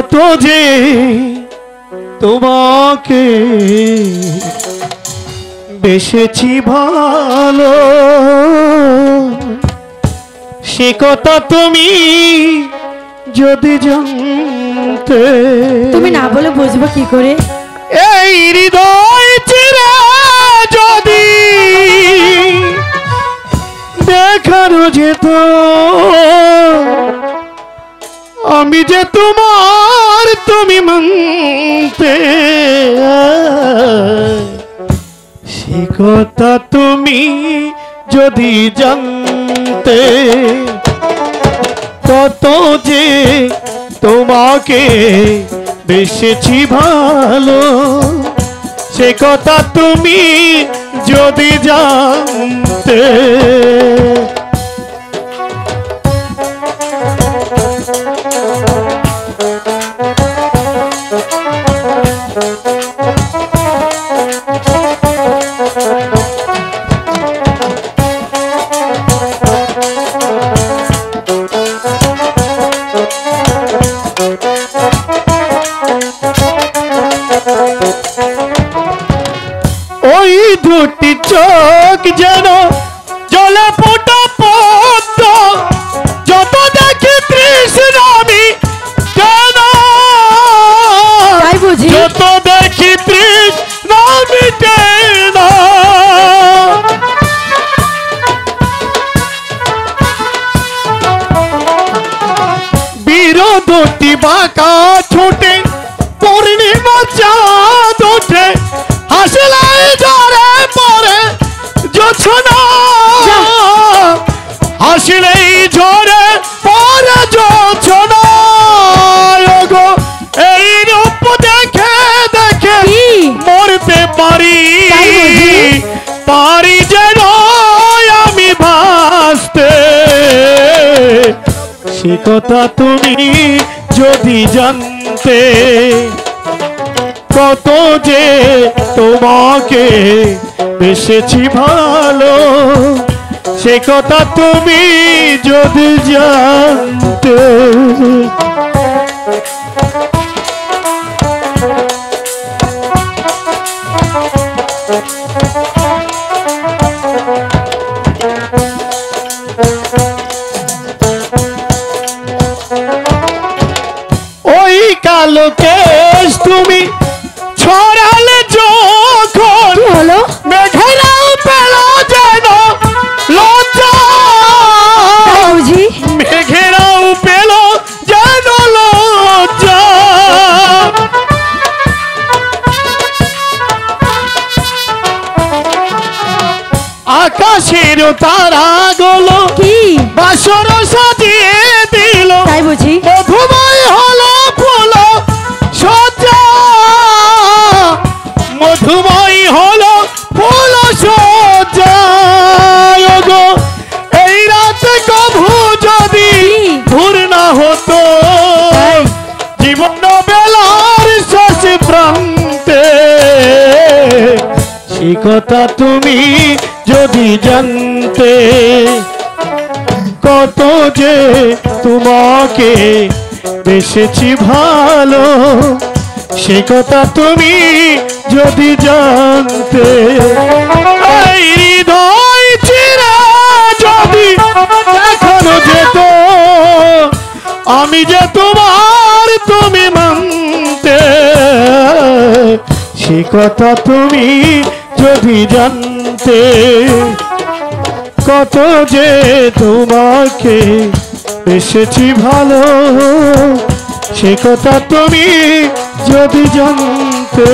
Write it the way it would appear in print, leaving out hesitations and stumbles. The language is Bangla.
কত যে তোমাকে বেসেছি ভালো, সে কথা তুমি যদি জানতে। তুমি না বলে বুঝবো কি করে? এই হৃদয় চিরে যদি দেখানো যেত আমি যে তোমার, তুমি মানতে, সে কথা তুমি যদি জানতে। কত যে তোমাকে বেসেছি ভালো, সে কথা তুমি যদি জানতে। ওই দুটি চোখ যেন জলে ফোটা পদ্ম, যত দেখি তৃষ্ণা আমি কেন, তাই বুঝি? যত দেখি তৃষ্ণা আমি কেন। বিরোধটি বাঁকা ছোটে পূর্ণিমা চাঁদ ওঠে, হাসলাই ঝরে পড়ে জোছনা, হাসলেই ঝরে পড়ে জোছনা। গো এই রূপ দেখে দেখে মরতে পারি, পারি যেন আমি ভাসতে। সে কথা তুমি যদি জানতে, কত যে তোমাকে বেসেছি ভালো, সে কথা তুমি যদি জানতে। ওই কালো কেশ তুমি ছড়ালে যখন হলো মেঘেরাও পেল যেন লজ্জা, বুঝি? মেঘেরাও পেল যেন লজ্জা। আকাশের তারাগুলো কি বাসর সাজিয়ে দিল, তাই বুঝি? মধুময় হলো ফুল সজ্জা, মধুময় হলো ফুল সজ্জা। গো এই রাতে কভু যদি ভোর না হতো, জীবন বেলার শেষ প্রান্তে, সে কথা তুমি যদি জানতে। কত যে তোমাকে বেসেছি ভালো, সে কথা তুমি যদি জানতে। এই হৃদয় চিরে যদি দেখানো যেত আমি যে তোমার, তুমি মানতে, সে কথা তুমি যদি জানতে। কত যে তোমাকে বেসেছি ভালো, সে কথা তুমি যদি জানতে।